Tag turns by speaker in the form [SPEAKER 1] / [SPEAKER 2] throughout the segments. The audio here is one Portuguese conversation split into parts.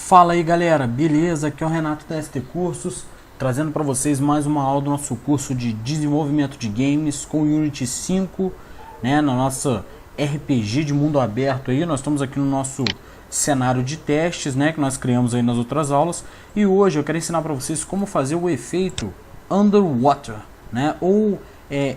[SPEAKER 1] Fala aí galera, beleza? Aqui é o Renato da ST Cursos, trazendo para vocês mais uma aula do nosso curso de desenvolvimento de games com Unity 5, né, na nossa RPG de mundo aberto aí. Nós estamos aqui no nosso cenário de testes, né, que nós criamos aí nas outras aulas, e hoje eu quero ensinar para vocês como fazer o efeito underwater, né, ou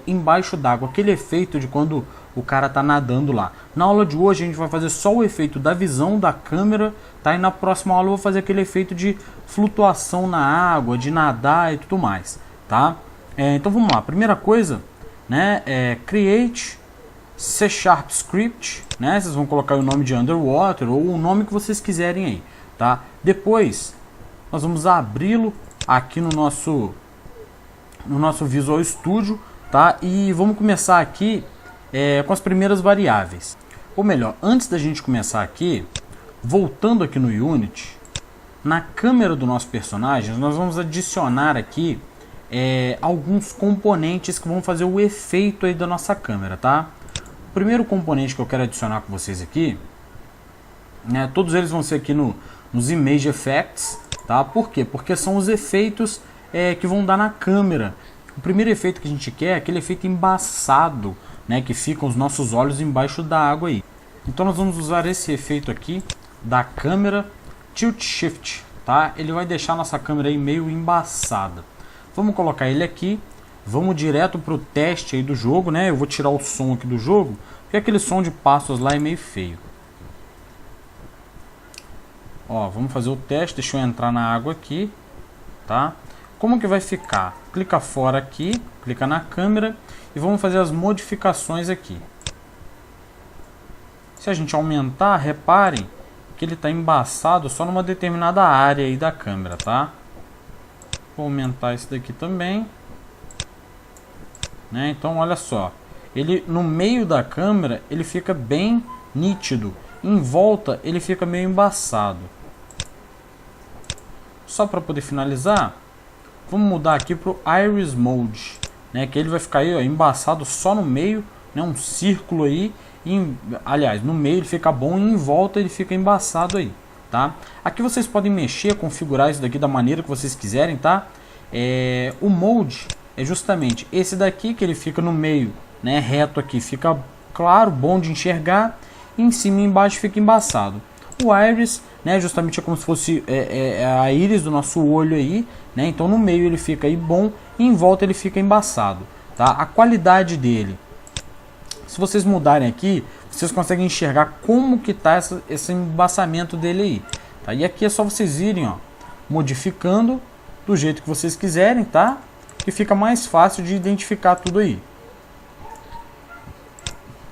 [SPEAKER 1] embaixo d'água, aquele efeito de quando o cara tá nadando lá. Na aula de hoje a gente vai fazer só o efeito da visão da câmera, tá? E na próxima aula eu vou fazer aquele efeito de flutuação na água, de nadar e tudo mais, tá? Então vamos lá. Primeira coisa, né, create C# script, né? Vocês vão colocar o nome de underwater ou o nome que vocês quiserem aí, tá? Depois nós vamos abri-lo aqui no nosso Visual Studio, tá? E vamos começar aqui com as primeiras variáveis. Ou melhor, antes da gente começar aqui, voltando aqui no Unity, na câmera do nosso personagem, nós vamos adicionar aqui alguns componentes que vão fazer o efeito aí da nossa câmera, tá? O primeiro componente que eu quero adicionar com vocês aqui, né, todos eles vão ser aqui nos Image Effects, tá? Por quê? Porque são os efeitos que vão dar na câmera. O primeiro efeito que a gente quer é aquele efeito embaçado, né, que ficam os nossos olhos embaixo da água aí. Então nós vamos usar esse efeito aqui da câmera Tilt Shift, tá? Ele vai deixar a nossa câmera aí meio embaçada. Vamos colocar ele aqui, vamos direto para o teste aí do jogo, né? Eu vou tirar o som aqui do jogo, porque aquele som de passos lá é meio feio. Ó, vamos fazer o teste, deixa eu entrar na água aqui, tá? Como que vai ficar? Clica fora aqui, clica na câmera e vamos fazer as modificações aqui. Se a gente aumentar, reparem que ele está embaçado só numa determinada área aí da câmera, tá? Vou aumentar esse daqui também, né? Então olha só, ele no meio da câmera ele fica bem nítido, em volta ele fica meio embaçado. Só para poder finalizar, vamos mudar aqui para o Iris Mode, né, que ele vai ficar aí, ó, embaçado só no meio, né, um círculo aí, aliás, no meio ele fica bom e em volta ele fica embaçado aí, tá? Aqui vocês podem mexer, configurar isso daqui da maneira que vocês quiserem, tá? O Mode é justamente esse daqui, que ele fica no meio, né, reto aqui, fica claro, bom de enxergar, e em cima e embaixo fica embaçado. O Iris, né, justamente é como se fosse a íris do nosso olho aí, né? Então no meio ele fica aí bom e em volta ele fica embaçado, tá? A qualidade dele, se vocês mudarem aqui, vocês conseguem enxergar como que tá esse embaçamento dele aí, tá? E aqui é só vocês irem, ó, modificando do jeito que vocês quiserem, tá? Que fica mais fácil de identificar tudo aí.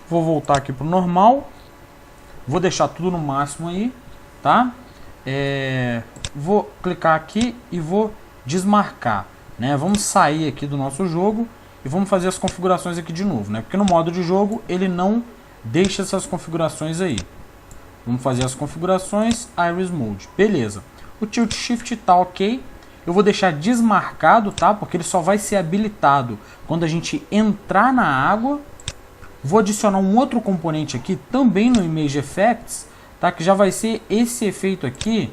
[SPEAKER 1] Vou voltar aqui pro normal. Vou deixar tudo no máximo aí, tá? Vou clicar aqui e vou desmarcar, né? Vamos sair aqui do nosso jogo e vamos fazer as configurações aqui de novo, né? Porque no modo de jogo ele não deixa essas configurações aí. Vamos fazer as configurações, Iris Mode, beleza. O Tilt Shift tá ok. Eu vou deixar desmarcado, tá? Porque ele só vai ser habilitado quando a gente entrar na água. Vou adicionar um outro componente aqui, também no Image Effects, tá? Que já vai ser esse efeito aqui,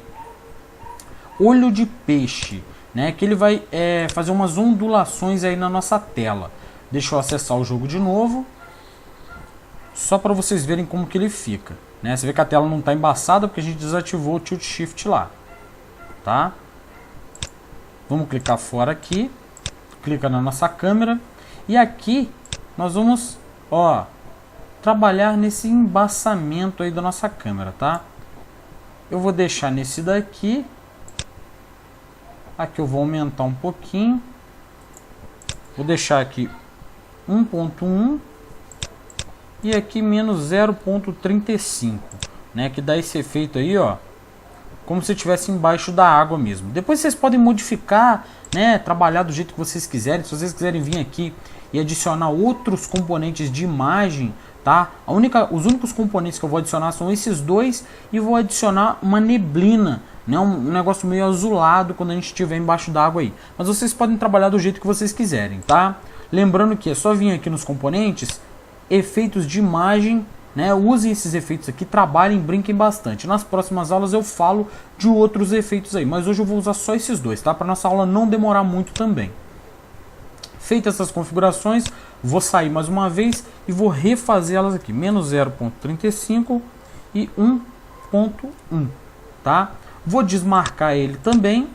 [SPEAKER 1] olho de peixe, né? Que ele vai fazer umas ondulações aí na nossa tela. Deixa eu acessar o jogo de novo, só para vocês verem como que ele fica, né? Você vê que a tela não está embaçada porque a gente desativou o Tilt Shift lá, tá? Vamos clicar fora aqui, clica na nossa câmera e aqui nós vamos, ó, trabalhar nesse embaçamento aí da nossa câmera, tá? Eu vou deixar nesse daqui. Aqui eu vou aumentar um pouquinho. Vou deixar aqui 1.1 e aqui menos 0.35, né? Que dá esse efeito aí, ó, como se estivesse embaixo da água mesmo. Depois vocês podem modificar, né? Trabalhar do jeito que vocês quiserem. Se vocês quiserem vir aqui e adicionar outros componentes de imagem, tá? Os únicos componentes que eu vou adicionar são esses dois e vou adicionar uma neblina, né? Um negócio meio azulado quando a gente estiver embaixo d'água aí. Mas vocês podem trabalhar do jeito que vocês quiserem, tá? Lembrando que é só vir aqui nos componentes, efeitos de imagem, né? Usem esses efeitos aqui, trabalhem, brinquem bastante. Nas próximas aulas eu falo de outros efeitos aí, mas hoje eu vou usar só esses dois, tá? Para nossa aula não demorar muito também. Feitas essas configurações, vou sair mais uma vez e vou refazer elas aqui, menos 0.35 e 1.1, tá? Vou desmarcar ele também,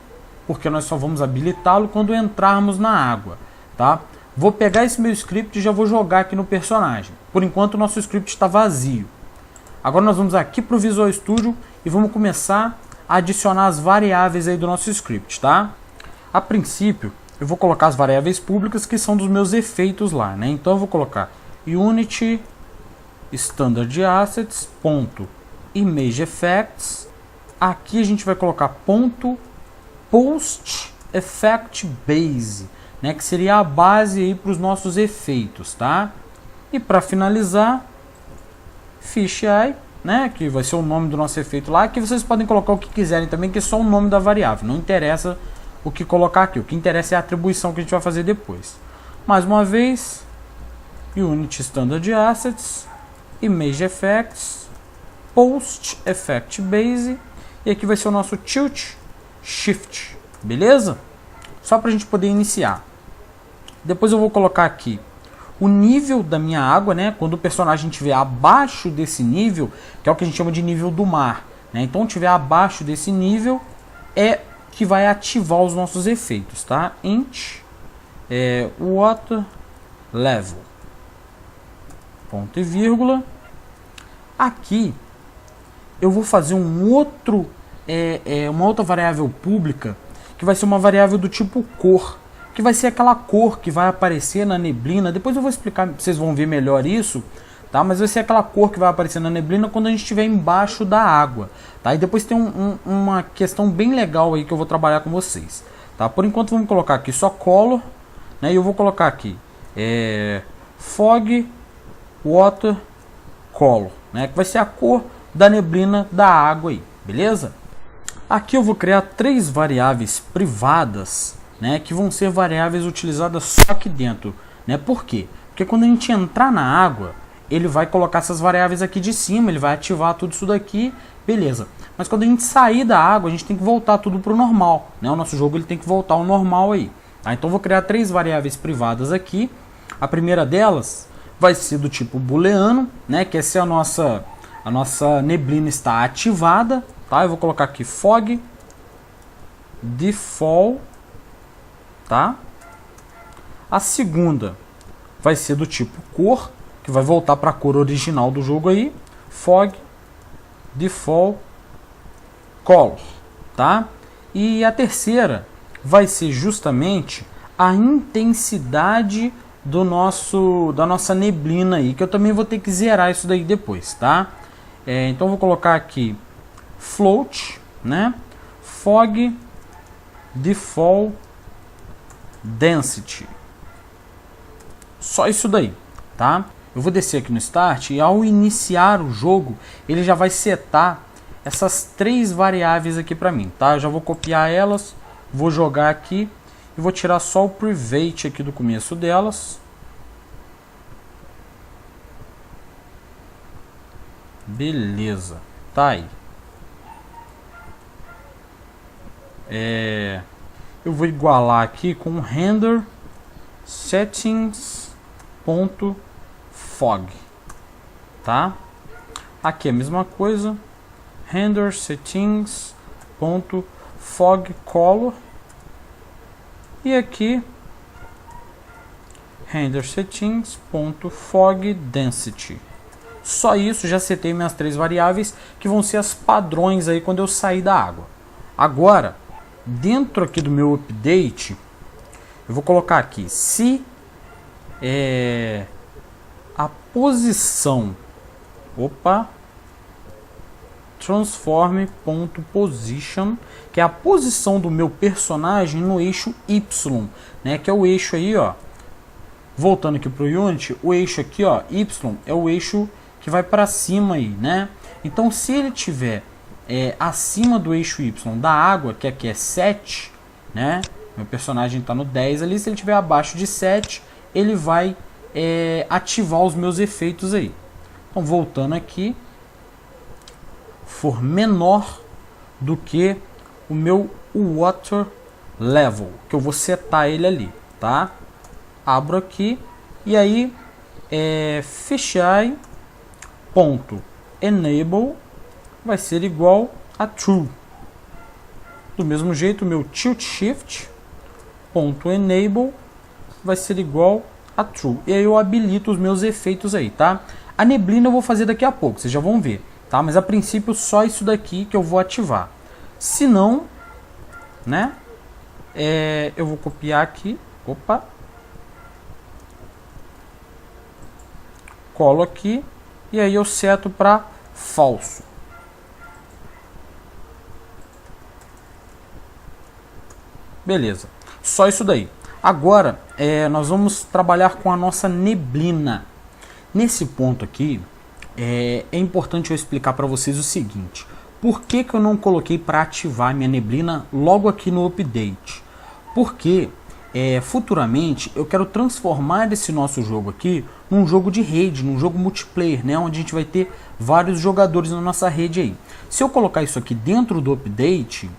[SPEAKER 1] porque nós só vamos habilitá-lo quando entrarmos na água, tá? Vou pegar esse meu script e já vou jogar aqui no personagem. Por enquanto o nosso script está vazio. Agora nós vamos aqui para o Visual Studio e vamos começar a adicionar as variáveis aí do nosso script, tá? A princípio, eu vou colocar as variáveis públicas que são dos meus efeitos lá, né? Então eu vou colocar Unity Standard Assets, ponto, Image Effects. Aqui a gente vai colocar ponto Post Effect Base, né? Que seria a base aí para os nossos efeitos, tá? E para finalizar, Fisheye, né? Que vai ser o nome do nosso efeito lá. Que vocês podem colocar o que quiserem também, que é só o nome da variável. Não interessa o que colocar aqui, o que interessa é a atribuição que a gente vai fazer depois. Mais uma vez, Unity Standard Assets, Image Effects, Post Effect Base, e aqui vai ser o nosso Tilt Shift, beleza? Só para a gente poder iniciar. Depois eu vou colocar aqui o nível da minha água, né? Quando o personagem estiver abaixo desse nível, que é o que a gente chama de nível do mar, né? Então, estiver abaixo desse nível, é que vai ativar os nossos efeitos, tá? Int water level, ponto e vírgula. Aqui eu vou fazer uma outra variável pública, que vai ser uma variável do tipo cor, que vai ser aquela cor que vai aparecer na neblina. Depois eu vou explicar, vocês vão ver melhor isso, tá? Mas vai ser aquela cor que vai aparecer na neblina quando a gente estiver embaixo da água, tá? E depois tem uma questão bem legal aí que eu vou trabalhar com vocês, tá? Por enquanto vamos colocar aqui só color, né? E eu vou colocar aqui fog water color, né? Que vai ser a cor da neblina da água aí, beleza? Aqui eu vou criar 3 variáveis privadas, né? Que vão ser variáveis utilizadas só aqui dentro, né? Por quê? Porque quando a gente entrar na água, ele vai colocar essas variáveis aqui de cima, ele vai ativar tudo isso daqui, beleza. Mas quando a gente sair da água, a gente tem que voltar tudo para o normal, né? O nosso jogo ele tem que voltar ao normal aí, tá? Então eu vou criar 3 variáveis privadas aqui. A primeira delas vai ser do tipo booleano, né? Que é se a nossa neblina está ativada, tá? Eu vou colocar aqui fog default, tá? A segunda vai ser do tipo cor, que vai voltar para a cor original do jogo aí, fog default color, tá? E a terceira vai ser justamente a intensidade da nossa neblina aí, que eu também vou ter que zerar isso daí depois, tá? Então eu vou colocar aqui float, né? Fog default density. Só isso daí, tá? Eu vou descer aqui no Start e ao iniciar o jogo, ele já vai setar essas 3 variáveis aqui para mim, tá? Eu já vou copiar elas, vou jogar aqui e vou tirar só o private aqui do começo delas. Beleza, tá aí. Eu vou igualar aqui com render settings.fog, tá? Aqui é a mesma coisa, render settings.fog color, e aqui render settings.fog density. Só isso, já setei minhas 3 variáveis que vão ser as padrões aí quando eu sair da água. Agora, dentro aqui do meu update, eu vou colocar aqui se a posição, transform.position, que é a posição do meu personagem no eixo Y, né, que é o eixo aí, ó. Voltando aqui para o Unity, o eixo aqui, ó, Y, é o eixo que vai para cima aí, né? Então, se ele tiver acima do eixo Y da água, que aqui é 7, né? Meu personagem está no 10 ali. Se ele estiver abaixo de 7, ele vai ativar os meus efeitos aí, Então, voltando aqui, for menor do que o meu water level, que eu vou setar ele ali, tá? Abro aqui e aí fisheye ponto enable vai ser igual a true. Do mesmo jeito, o meu tilt shift ponto enable vai ser igual a true. E aí eu habilito os meus efeitos aí, tá? A neblina eu vou fazer daqui a pouco, vocês já vão ver, tá? Mas a princípio só isso daqui que eu vou ativar. Se não, né? Eu vou copiar aqui, opa, colo aqui e aí eu seto para falso. Beleza, só isso daí. Agora nós vamos trabalhar com a nossa neblina. Nesse ponto aqui é importante eu explicar para vocês o seguinte: por que eu não coloquei para ativar minha neblina logo aqui no update? Porque futuramente eu quero transformar esse nosso jogo aqui num jogo de rede, num jogo multiplayer, né, onde a gente vai ter vários jogadores na nossa rede aí. Se eu colocar isso aqui dentro do update,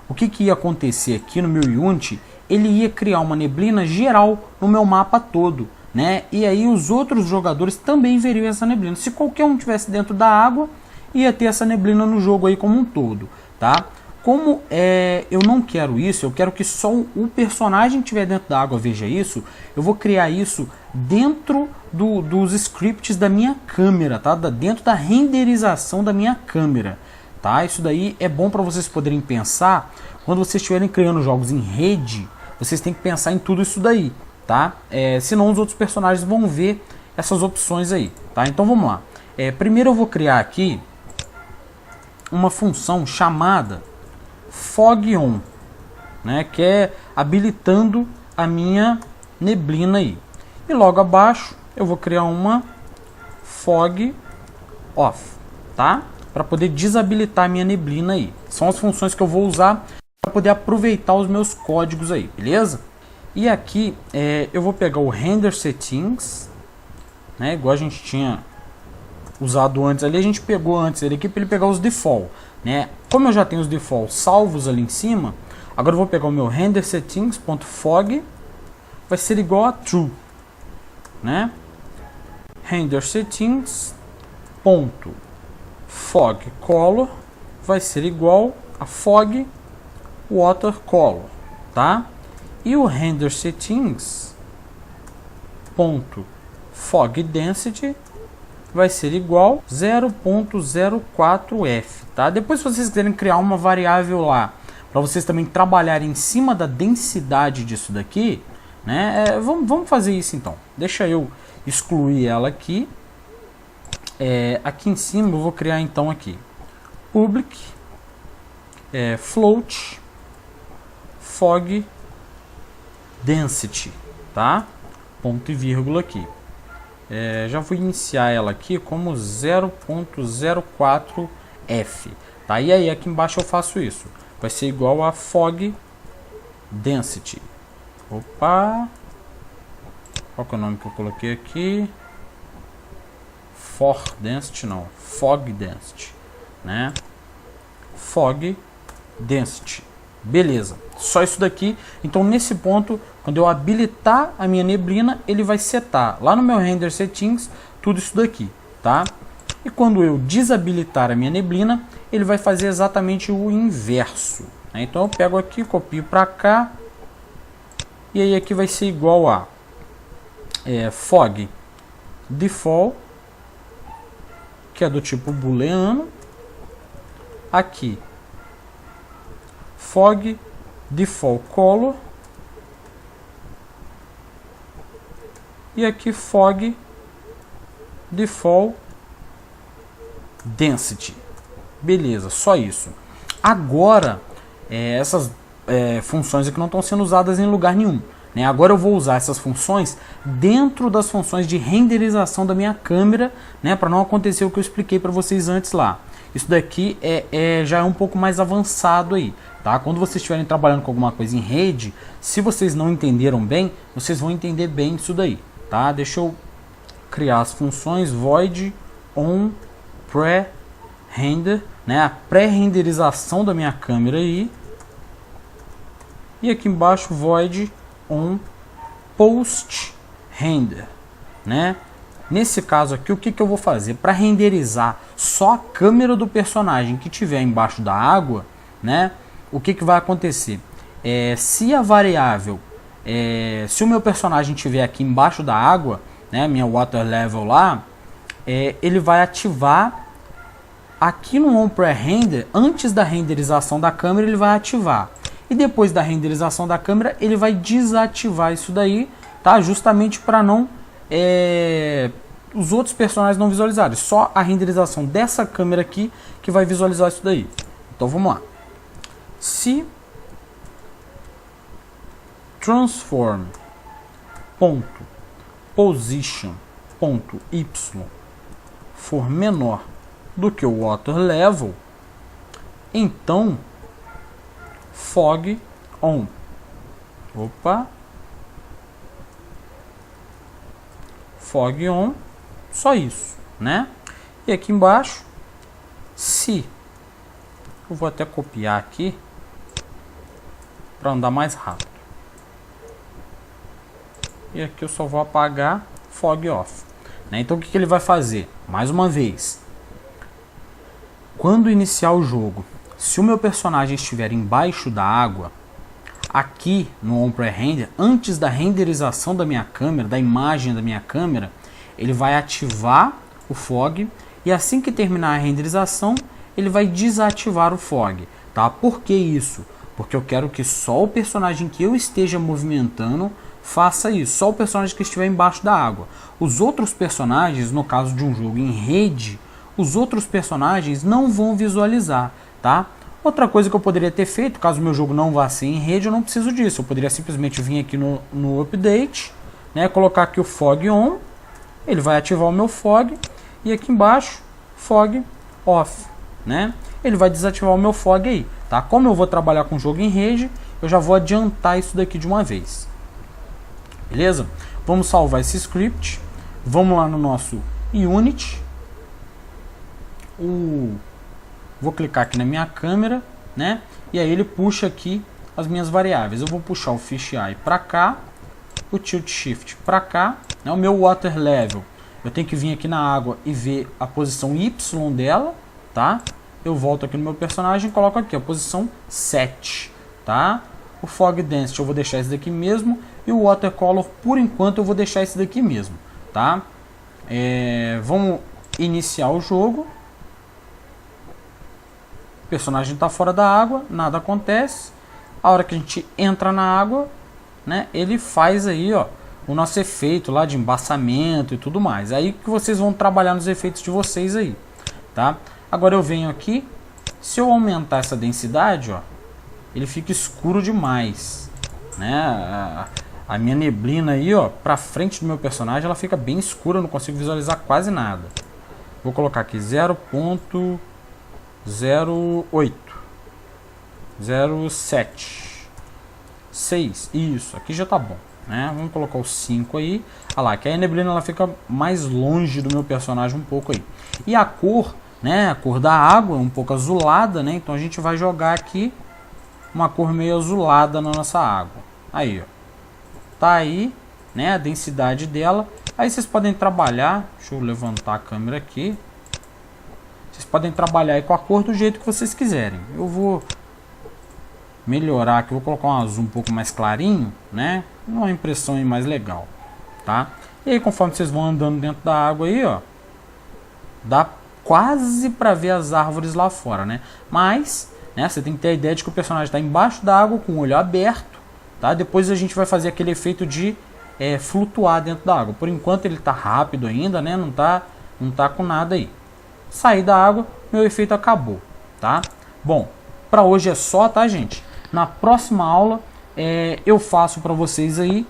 [SPEAKER 1] o que ia acontecer aqui no meu Unity? Ele ia criar uma neblina geral no meu mapa todo, né? E aí os outros jogadores também veriam essa neblina. Se qualquer um estivesse dentro da água, ia ter essa neblina no jogo aí como um todo, tá? Como eu não quero isso, eu quero que só o personagem que estiver dentro da água veja isso, eu vou criar isso dentro dos scripts da minha câmera, tá? Dentro da renderização da minha câmera, tá? Isso daí é bom para vocês poderem pensar, quando vocês estiverem criando jogos em rede, vocês têm que pensar em tudo isso daí, tá? Senão os outros personagens vão ver essas opções aí, tá? Então vamos lá. Primeiro eu vou criar aqui uma função chamada FogOn, né, que é habilitando a minha neblina aí. E logo abaixo eu vou criar uma FogOff, tá? Para poder desabilitar a minha neblina aí. São as funções que eu vou usar para poder aproveitar os meus códigos aí, beleza? E aqui eu vou pegar o render settings, né, igual a gente tinha usado antes ali, a gente pegou antes ele aqui para ele pegar os default, né? Como eu já tenho os default salvos ali em cima, agora eu vou pegar o meu render settings.fog, vai ser igual a true, né? Render settings.fog color vai ser igual a fog water color, tá? E o render settings.fog density vai ser igual 0.04f, tá? Depois, se vocês quiserem criar uma variável lá, para vocês também trabalharem em cima da densidade disso daqui, né? Vamos fazer isso então. Deixa eu excluir ela aqui. Aqui em cima eu vou criar então aqui public float fog density, tá? Ponto e vírgula aqui. Já vou iniciar ela aqui como 0.04f, tá? E aí aqui embaixo eu faço isso, vai ser igual a fog density. Opa, qual que é o nome que eu coloquei aqui? For density não, fog density, né? Fog density, beleza, só isso daqui. Então nesse ponto, quando eu habilitar a minha neblina, ele vai setar lá no meu render settings tudo isso daqui, tá? E quando eu desabilitar a minha neblina, ele vai fazer exatamente o inverso, né? Então eu pego aqui, copio para cá, e aí aqui vai ser igual a fog default, que é do tipo booleano, aqui fog default color, e aqui fog default density. Beleza, só isso. Agora essas funções aqui não estão sendo usadas em lugar nenhum, né? Agora eu vou usar essas funções dentro das funções de renderização da minha câmera, né? Para não acontecer o que eu expliquei para vocês antes lá. Isso daqui já é um pouco mais avançado aí, tá? Quando vocês estiverem trabalhando com alguma coisa em rede, se vocês não entenderam bem, vocês vão entender bem isso daí, tá? Deixa eu criar as funções void on pre-render, né, a pré-renderização da minha câmera aí. E aqui embaixo void on post-render, né? Nesse caso aqui, o que eu vou fazer? Para renderizar só a câmera do personagem que estiver embaixo da água, né? O que vai acontecer? Se a variável, se o meu personagem estiver aqui embaixo da água, né, minha water level lá, ele vai ativar aqui no on pre-render, antes da renderização da câmera, ele vai ativar. E depois da renderização da câmera, ele vai desativar isso daí, tá? Justamente para não os outros personagens não visualizarem. Só a renderização dessa câmera aqui que vai visualizar isso daí. Então vamos lá. Se transform ponto position ponto y for menor do que o water level, então fog on. Fog on, só isso, né? E aqui embaixo, se eu vou até copiar aqui para andar mais rápido. E aqui eu só vou apagar fog off, né? Então o que ele vai fazer? Mais uma vez, quando iniciar o jogo, se o meu personagem estiver embaixo da água, aqui no on pre-render, antes da renderização da minha câmera, da imagem da minha câmera, ele vai ativar o fog, e assim que terminar a renderização, ele vai desativar o fog, tá? Por que isso? Porque eu quero que só o personagem que eu esteja movimentando faça isso, só o personagem que estiver embaixo da água. Os outros personagens, no caso de um jogo em rede, os outros personagens não vão visualizar, tá? Outra coisa que eu poderia ter feito, caso o meu jogo não vá ser em rede, eu não preciso disso. Eu poderia simplesmente vir aqui no update, né, colocar aqui o fog on, ele vai ativar o meu fog, e aqui embaixo, fog off, né? Ele vai desativar o meu fog aí, tá? Como eu vou trabalhar com o jogo em rede, eu já vou adiantar isso daqui de uma vez. Beleza? Vamos salvar esse script. Vamos lá no nosso Unity. Vou clicar aqui na minha câmera, né? E aí ele puxa aqui as minhas variáveis. Eu vou puxar o fisheye para cá, o tilt shift para cá, né? O meu water level, eu tenho que vir aqui na água e ver a posição Y dela, tá? Eu volto aqui no meu personagem e coloco aqui a posição 7, tá? O fog density eu vou deixar esse daqui mesmo, e o watercolor por enquanto eu vou deixar esse daqui mesmo, tá? Vamos iniciar o jogo. O personagem está fora da água, nada acontece. A hora que a gente entra na água, né, ele faz aí, ó, o nosso efeito lá de embaçamento e tudo mais. Aí que vocês vão trabalhar nos efeitos de vocês aí, tá? Agora eu venho aqui, se eu aumentar essa densidade, ó, ele fica escuro demais, né? A minha neblina aí, ó, pra frente do meu personagem, ela fica bem escura, eu não consigo visualizar quase nada. Vou colocar aqui 0.08, 0.7, 6, isso, aqui já tá bom, né? Vamos colocar o 5 aí, olha lá, que aí a neblina ela fica mais longe do meu personagem um pouco aí. E a cor, né, a cor da água é um pouco azulada, né? Então a gente vai jogar aqui uma cor meio azulada na nossa água. Aí, ó, tá aí, né, a densidade dela. Aí vocês podem trabalhar, deixa eu levantar a câmera aqui. Vocês podem trabalhar aí com a cor do jeito que vocês quiserem. Eu vou melhorar aqui, vou colocar um azul um pouco mais clarinho, né? Uma impressão aí mais legal, tá? E aí conforme vocês vão andando dentro da água aí, ó, dá quase para ver as árvores lá fora, né? Mas, né, você tem que ter a ideia de que o personagem está embaixo da água com o olho aberto, tá? Depois a gente vai fazer aquele efeito de flutuar dentro da água. Por enquanto ele está rápido ainda, né? Não tá com nada aí. Saí da água, meu efeito acabou, tá? Bom, para hoje é só, tá, gente? Na próxima aula eu faço para vocês aí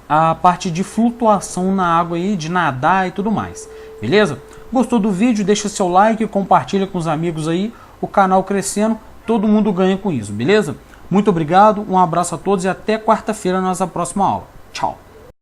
[SPEAKER 1] a parte de flutuação na água aí, de nadar e tudo mais, beleza? Gostou do vídeo? Deixa seu like, compartilha com os amigos aí, o canal crescendo, todo mundo ganha com isso, beleza? Muito obrigado, um abraço a todos e até quarta-feira na nossa próxima aula.